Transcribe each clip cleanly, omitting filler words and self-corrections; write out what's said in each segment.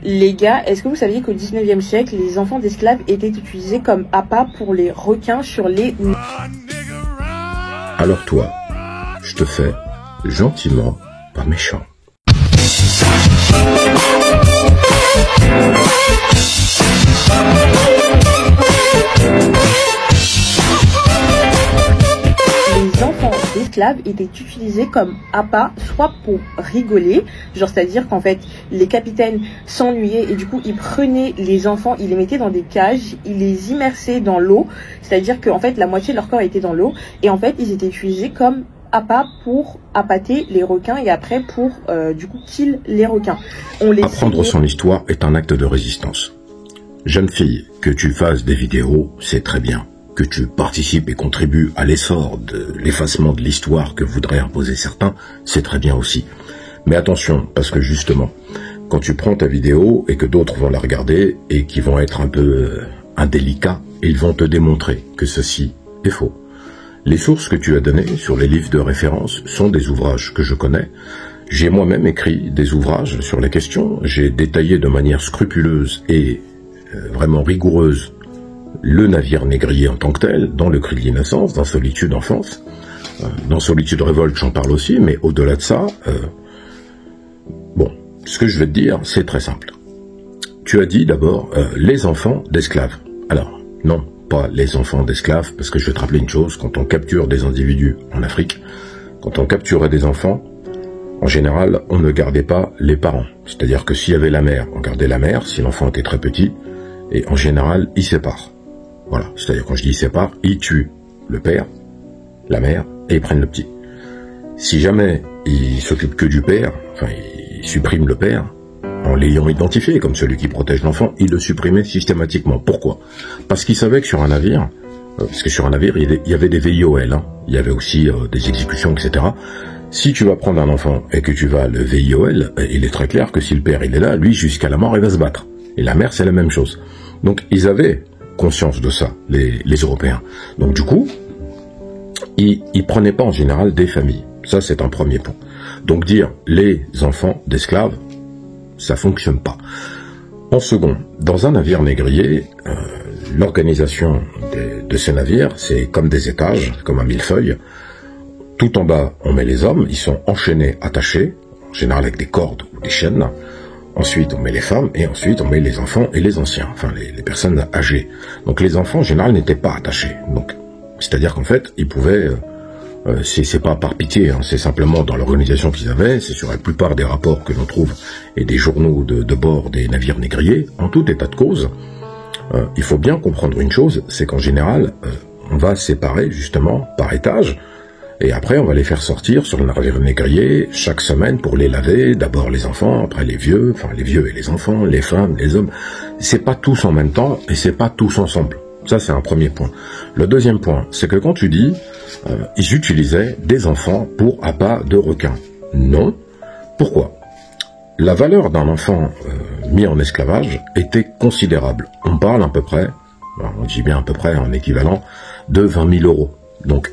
Les gars, est-ce que vous saviez qu'au 19e siècle, les enfants d'esclaves étaient utilisés comme appât pour les requins sur les... Alors toi, je te fais gentiment, pas méchant. Les enfants d'esclaves étaient utilisés comme appât, soit pour rigoler, genre c'est-à-dire qu'en fait les capitaines s'ennuyaient et du coup ils prenaient les enfants, ils les mettaient dans des cages, ils les immersaient dans l'eau, c'est-à-dire qu'en fait la moitié de leur corps était dans l'eau et en fait ils étaient utilisés comme appât pour appâter les requins et après pour du coup kill les requins. Apprendre son histoire est un acte de résistance. Jeune fille, que tu fasses des vidéos, c'est très bien. Que tu participes et contribues à l'essor de l'effacement de l'histoire que voudraient imposer certains, c'est très bien aussi. Mais attention, parce que justement, quand tu prends ta vidéo et que d'autres vont la regarder et qui vont être un peu indélicats, ils vont te démontrer que ceci est faux. Les sources que tu as données sur les livres de référence sont des ouvrages que je connais. J'ai moi-même écrit des ouvrages sur les questions. J'ai détaillé de manière scrupuleuse et vraiment rigoureuse le navire négrier en tant que tel, dans le cri de l'innocence, dans Solitude Enfance. Dans Solitude Révolte, j'en parle aussi, mais au-delà de ça, bon, ce que je vais te dire, c'est très simple. Tu as dit d'abord les enfants d'esclaves. Alors, non, pas les enfants d'esclaves, parce que je vais te rappeler une chose, quand on capture des individus en Afrique, quand on capturait des enfants, en général, on ne gardait pas les parents. C'est-à-dire que s'il y avait la mère, on gardait la mère, si l'enfant était très petit, et en général, ils séparent. Voilà, c'est-à-dire quand je dis ils séparent, ils tuent le père, la mère, et ils prennent le petit. Si jamais ils s'occupent que du père, enfin ils suppriment le père, en l'ayant identifié comme celui qui protège l'enfant, ils le supprimaient systématiquement. Pourquoi? Parce qu'ils savaient que sur un navire, parce que sur un navire, il y avait des VIOL, hein, il y avait aussi des exécutions, etc. Si tu vas prendre un enfant et que tu vas le VIOL, il est très clair que si le père il est là, lui jusqu'à la mort il va se battre. Et la mère c'est la même chose. Donc ils avaient conscience de ça, les Européens. Donc du coup, ils prenaient pas en général des familles. Ça c'est un premier point. Donc dire les enfants d'esclaves, ça fonctionne pas. En second, dans un navire négrier, l'organisation de ces navires, c'est comme des étages, comme un millefeuille. Tout en bas, on met les hommes, ils sont enchaînés, attachés, en général avec des cordes ou des chaînes. Ensuite, on met les femmes, et ensuite, on met les enfants et les anciens, enfin les personnes âgées. Donc les enfants, en général, n'étaient pas attachés. Donc, c'est-à-dire qu'en fait, ils pouvaient... c'est pas par pitié, hein, c'est simplement dans l'organisation qu'ils avaient, c'est sur la plupart des rapports que l'on trouve, et des journaux de bord des navires négriers, en tout état de cause, il faut bien comprendre une chose, c'est qu'en général, on va séparer justement par étage, et après on va les faire sortir sur le navire négrier chaque semaine pour les laver, d'abord les enfants, après les vieux, enfin les vieux et les enfants, les femmes, les hommes. C'est pas tous en même temps et c'est pas tous ensemble. Ça c'est un premier point. Le deuxième point, c'est que quand tu dis ils utilisaient des enfants pour appât de requins. Non. Pourquoi? La valeur d'un enfant mis en esclavage était considérable. On parle à peu près, on dit bien à peu près en équivalent, de 20 000 €. Donc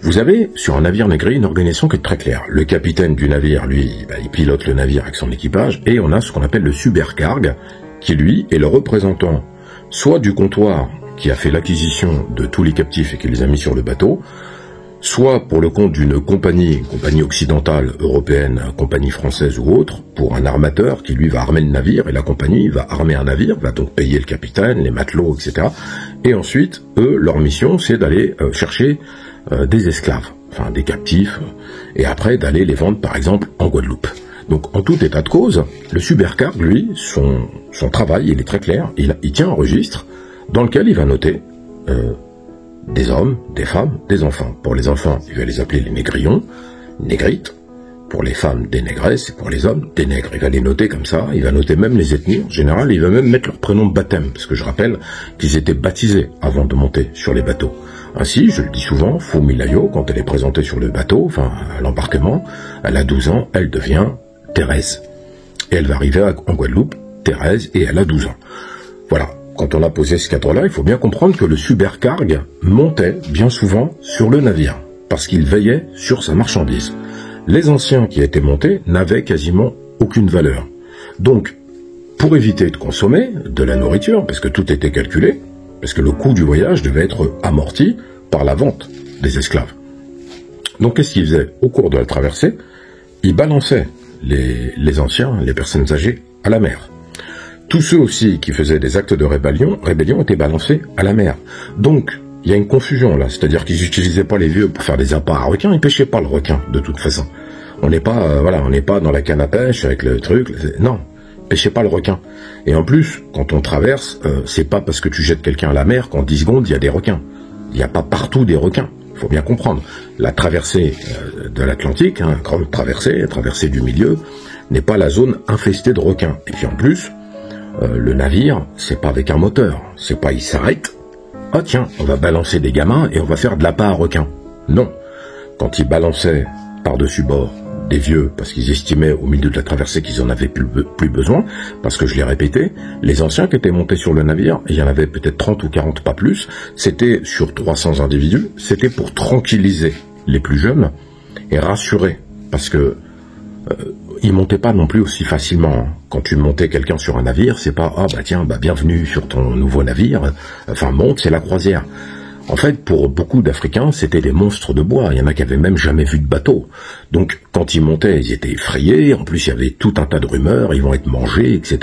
vous avez, sur un navire négrier, une organisation qui est très claire. Le capitaine du navire, lui, il pilote le navire avec son équipage, et on a ce qu'on appelle le supercargue, qui, lui, est le représentant, soit du comptoir qui a fait l'acquisition de tous les captifs et qui les a mis sur le bateau, soit pour le compte d'une compagnie occidentale, européenne, compagnie française ou autre, pour un armateur qui, lui, va armer le navire, et la compagnie va armer un navire, va donc payer le capitaine, les matelots, etc. Et ensuite, eux, leur mission, c'est d'aller chercher des esclaves, enfin des captifs, et après d'aller les vendre par exemple en Guadeloupe. Donc en tout état de cause, le supercargue, lui, son travail, il est très clair, il tient un registre dans lequel il va noter des hommes, des femmes, des enfants. Pour les enfants, il va les appeler les négrillons, négrites, pour les femmes des négresses, et pour les hommes des nègres. Il va les noter comme ça, il va noter même les ethnies, en général, il va même mettre leur prénom de baptême, parce que je rappelle qu'ils étaient baptisés avant de monter sur les bateaux. Ainsi, je le dis souvent, Fumilayo, quand elle est présentée sur le bateau, enfin à l'embarquement, elle a 12 ans, elle devient Thérèse. Et elle va arriver en Guadeloupe, Thérèse, et elle a 12 ans. Voilà, quand on a posé ce cadre-là, il faut bien comprendre que le supercargue montait bien souvent sur le navire, parce qu'il veillait sur sa marchandise. Les anciens qui étaient montés n'avaient quasiment aucune valeur. Donc, pour éviter de consommer de la nourriture, parce que tout était calculé, parce que le coût du voyage devait être amorti par la vente des esclaves. Donc qu'est-ce qu'ils faisaient? Au cours de la traversée, ils balançaient les anciens, les personnes âgées, à la mer. Tous ceux aussi qui faisaient des actes de rébellion étaient balancés à la mer. Donc, il y a une confusion là, c'est-à-dire qu'ils n'utilisaient pas les vieux pour faire des appâts à requins, ils pêchaient pas le requin de toute façon. On n'est pas, on n'est pas dans la canne à pêche avec le truc, non, pêchez pas le requin. Et en plus, quand on traverse, c'est pas parce que tu jettes quelqu'un à la mer qu'en 10 secondes il y a des requins. Il n'y a pas partout des requins. Il faut bien comprendre. La traversée de l'Atlantique, hein, grande traversée, la traversée du milieu, n'est pas la zone infestée de requins. Et puis en plus, le navire, c'est pas avec un moteur. C'est pas il s'arrête. Ah tiens, on va balancer des gamins et on va faire de l'appât à requins. Non. Quand ils balançaient par-dessus bord des vieux, parce qu'ils estimaient au milieu de la traversée qu'ils en avaient plus besoin, parce que je l'ai répété, les anciens qui étaient montés sur le navire, il y en avait peut-être 30 ou 40, pas plus, c'était sur 300 individus, c'était pour tranquilliser les plus jeunes et rassurer, parce que ils montaient pas non plus aussi facilement. Quand tu montais quelqu'un sur un navire, c'est pas « Ah bah tiens, bah bienvenue sur ton nouveau navire », enfin monte, c'est la croisière. En fait, pour beaucoup d'Africains, c'était des monstres de bois. Il y en a qui avaient même jamais vu de bateau. Donc, quand ils montaient, ils étaient effrayés. En plus, il y avait tout un tas de rumeurs. Ils vont être mangés, etc.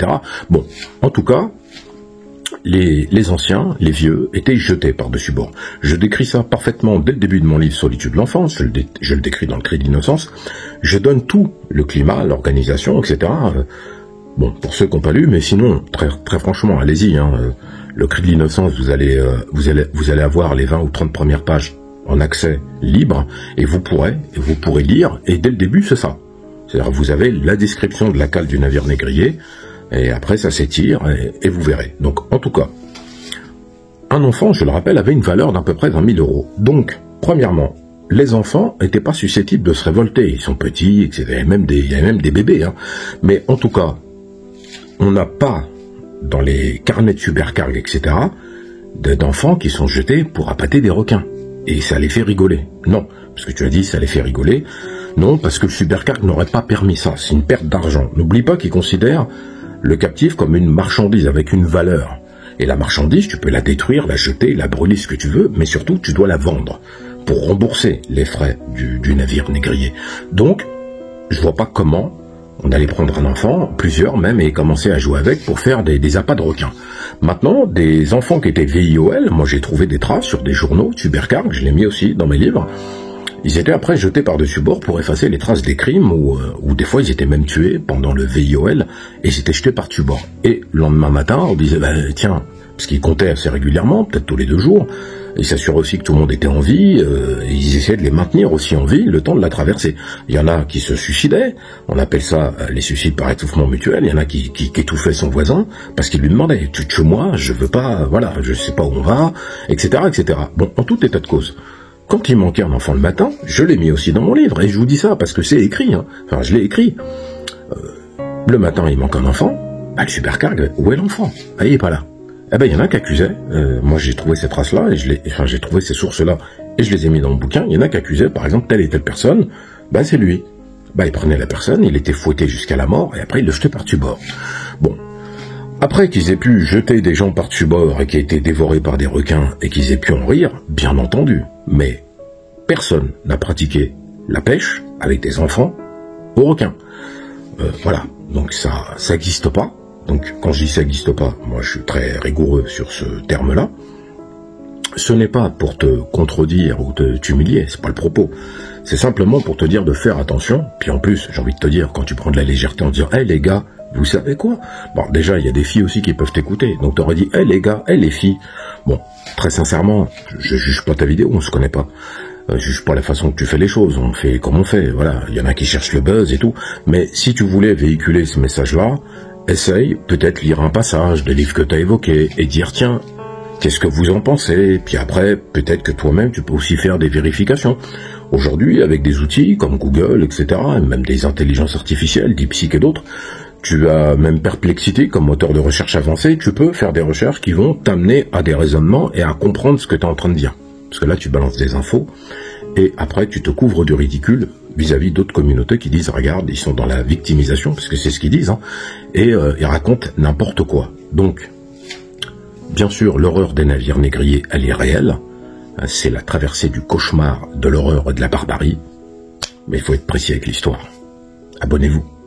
Bon, en tout cas, les anciens, les vieux, étaient jetés par-dessus bord. Je décris ça parfaitement dès le début de mon livre Solitude de l'enfance. Je le décris dans le Cri de l'innocence. Je donne tout, le climat, l'organisation, etc. Bon, pour ceux qui n'ont pas lu, mais sinon, très franchement, allez-y, hein. Le Cri de l'innocence, vous allez avoir les 20 ou 30 premières pages en accès libre, et vous pourrez lire, et dès le début, c'est ça. C'est-à-dire, vous avez la description de la cale du navire négrier, et après, ça s'étire, et vous verrez. Donc, en tout cas, un enfant, je le rappelle, avait une valeur d'à peu près 20 000 €. Donc, premièrement, les enfants n'étaient pas susceptibles de se révolter. Ils sont petits, etc. Il y a même des bébés, hein. Mais en tout cas, on n'a pas dans les carnets de supercargue, etc., d'enfants qui sont jetés pour appâter des requins. Et ça les fait rigoler. Non, parce que tu as dit ça les fait rigoler. Non, parce que le supercargue n'aurait pas permis ça. C'est une perte d'argent. N'oublie pas qu'ils considèrent le captif comme une marchandise avec une valeur. Et la marchandise, tu peux la détruire, la jeter, la brûler, ce que tu veux, mais surtout, tu dois la vendre pour rembourser les frais du navire négrier. Donc, je vois pas comment on allait prendre un enfant, plusieurs même, et commencer à jouer avec pour faire des appâts de requins. Maintenant, des enfants qui étaient VIOL, moi j'ai trouvé des traces sur des journaux, supercargue, je l'ai mis aussi dans mes livres, ils étaient après jetés par-dessus bord pour effacer les traces des crimes, ou des fois ils étaient même tués pendant le VIOL, et ils étaient jetés par-dessus bord. Et le lendemain matin, on disait, bah, tiens, parce qu'ils comptaient assez régulièrement, peut-être tous les 2 jours, ils s'assuraient aussi que tout le monde était en vie, et ils essayaient de les maintenir aussi en vie le temps de la traversée. Il y en a qui se suicidaient, on appelle ça les suicides par étouffement mutuel, il y en a qui étouffaient son voisin, parce qu'il lui demandait, tu te tues moi, je veux pas, voilà, je sais pas où on va, etc., etc. Bon, en tout état de cause. Quand il manquait un enfant le matin, je l'ai mis aussi dans mon livre, et je vous dis ça parce que c'est écrit, hein. Enfin, je l'ai écrit. Le matin, il manque un enfant, bah, le supercargue, où est l'enfant? Ah, il est pas là. Eh ben, il y en a qui accusaient, moi j'ai trouvé ces traces-là, et j'ai trouvé ces sources-là, et je les ai mis dans le bouquin, il y en a qui accusaient, par exemple, telle et telle personne, bah c'est lui. Bah, il prenait la personne, il était fouetté jusqu'à la mort, et après il le jetait par-dessus bord. Bon. Après qu'ils aient pu jeter des gens par-dessus bord, et qu'ils aient été dévorés par des requins, et qu'ils aient pu en rire, bien entendu, mais personne n'a pratiqué la pêche avec des enfants aux requins. Voilà. Donc ça n'existe pas. Donc, quand je dis ça n'existe pas, moi je suis très rigoureux sur ce terme-là. Ce n'est pas pour te contredire ou t'humilier, c'est pas le propos. C'est simplement pour te dire de faire attention. Puis en plus, j'ai envie de te dire, quand tu prends de la légèreté en disant « Hey les gars, vous savez quoi ?» Bon, déjà, il y a des filles aussi qui peuvent t'écouter. Donc t'aurais dit « Hey les gars, hey les filles ?» Bon, très sincèrement, je juge pas ta vidéo, on se connaît pas. Je juge pas la façon que tu fais les choses, on fait comme on fait, voilà. Il y en a qui cherchent le buzz et tout. Mais si tu voulais véhiculer ce message-là, essaye peut-être lire un passage des livres que tu as évoqués et dire tiens, qu'est-ce que vous en pensez? Puis après, peut-être que toi-même tu peux aussi faire des vérifications. Aujourd'hui, avec des outils comme Google, etc., et même des intelligences artificielles, DeepSeek et d'autres, tu as même Perplexity comme moteur de recherche avancé, tu peux faire des recherches qui vont t'amener à des raisonnements et à comprendre ce que tu es en train de dire. Parce que là, tu balances des infos et après tu te couvres de ridicule vis-à-vis d'autres communautés qui disent regarde, ils sont dans la victimisation, parce que c'est ce qu'ils disent, hein, et ils racontent n'importe quoi. Donc, bien sûr, l'horreur des navires négriers, elle est réelle, c'est la traversée du cauchemar, de l'horreur et de la barbarie, mais il faut être précis avec l'histoire. Abonnez-vous.